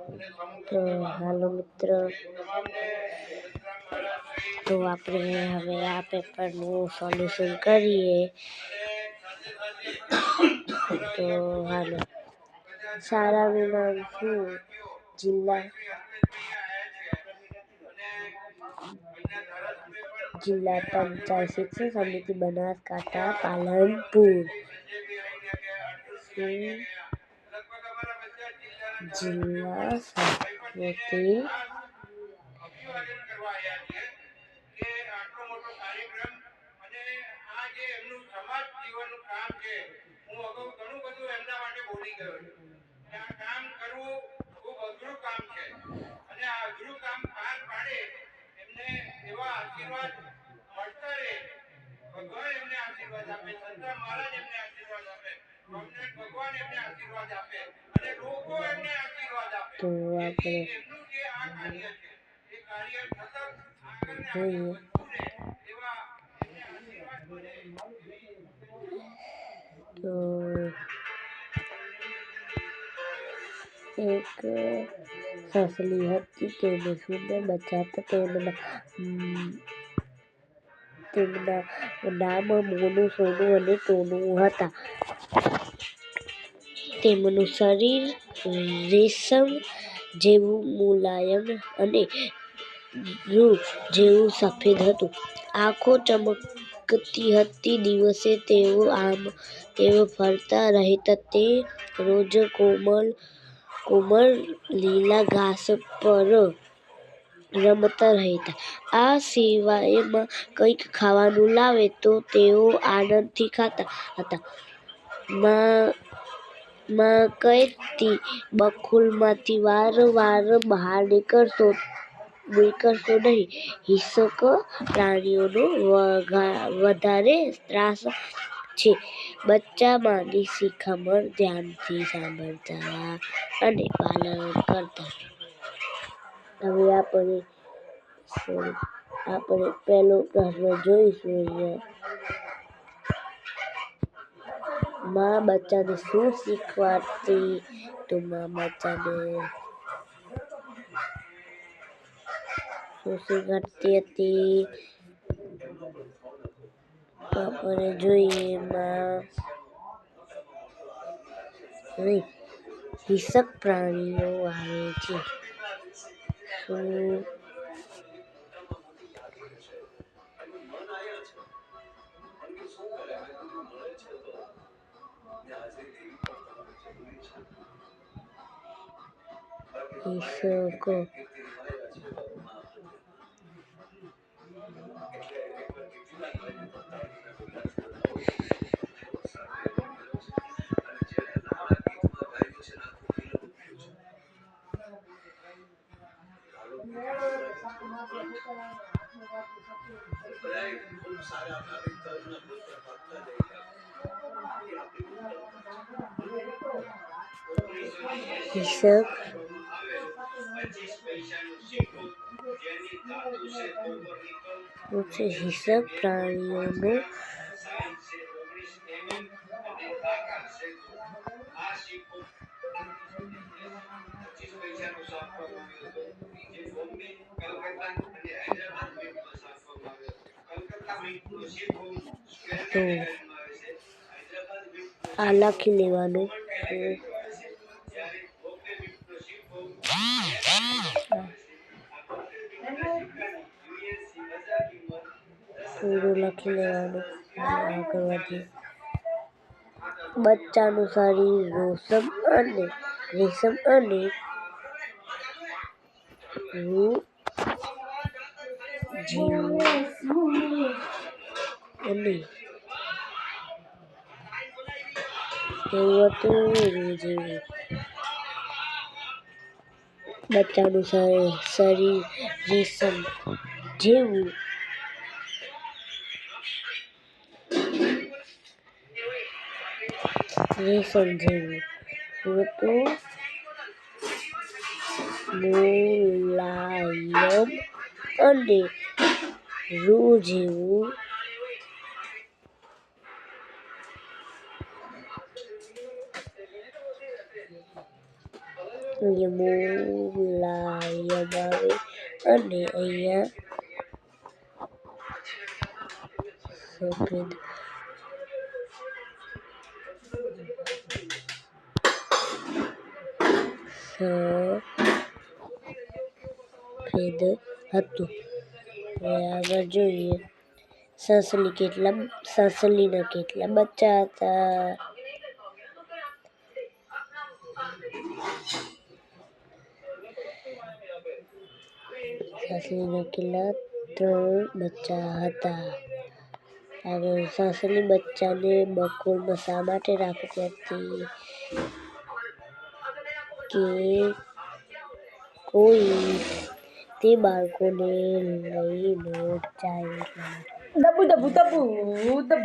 તો હાલો મિત્ર, તો આપણે હવે આ પેપરનું સોલ્યુશન કરીએ. તો હાલો, શાળાનું નામ શું? જિલ્લા પંચાયત શિક્ષણ સમિતિ બનાસકાંઠા પાલનપુર. જિલ્લા સમિતિ તો આપણે જોઈએ તો એક સસલી હતી, તેને સુંદર બચ્ચા હતા. તેમના નામ મોનું, સોનું અને ટોનું હતા. તેમનું શરીર રેશમ જેવું મુલાયમ અને રૂ જેવું સફેદ હતું. આંખો ચમકતી હતી. દિવસે તેઓ ફરતા રહેતા. તે રોજ કોમળ લીલા ઘાસ પર રમતા રહેતા. આ સિવાયમાં કંઈક ખાવાનું લાવે તો તેઓ આનંદથી ખાતા હતા. માં કહેતી, બખોલમાંથી વારંવાર બહાર નીકળશો નહીં. હિંસક પ્રાણીઓનો વધારે ત્રાસ છે. બચ્ચા માની શિખામણ ધ્યાનથી સાંભળતા અને પાલન કરતા. હવે આપણે પહેલો પ્રશ્ન જોઈશું. માં બચ્ચાને શું શીખવાડતી? તો માં બચ્ચાને શું શીખવાડતી હતી? તો આપણે જોઈએ. હિંસક પ્રાણીઓ આવે છે. હિંસક પ્રાણીઓનો તો આ લખી લેવાનું. પૂરું લખી લેવાનું. બચ્ચાનું શરીર રેશમ અને રૂ જેવું. બચ્ચાનું શરીર રેશમ જેવું મુલાયમ અને રૂ જેવું અહીંયા મુલાયમ આવે અને અહીંયા સફેદ હતું. હવે આગળ જોઈએ સસલીના કેટલા બચ્ચા હતા. સસલીના કેટલા 3 બચ્ચા હતા. આગળ સસલી બચ્ચાને બખોલમાં શા માટે રાખતી હતી કે કોઈ તે બાળકોને લઈને જાય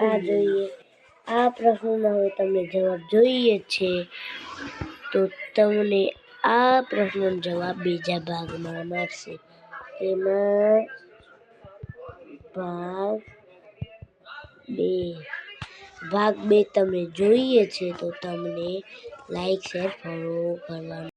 આ જોઈએ. આ પ્રશ્નનો હવે તમને જવાબ જોઈએ છે તો તમને આ પ્રશ્નનો જવાબ બીજા ભાગમાં મળશે. એમાં ભાગ 2 તમને જોઈએ છે તો તમને લાઈક શેર ફોલો કરવાનું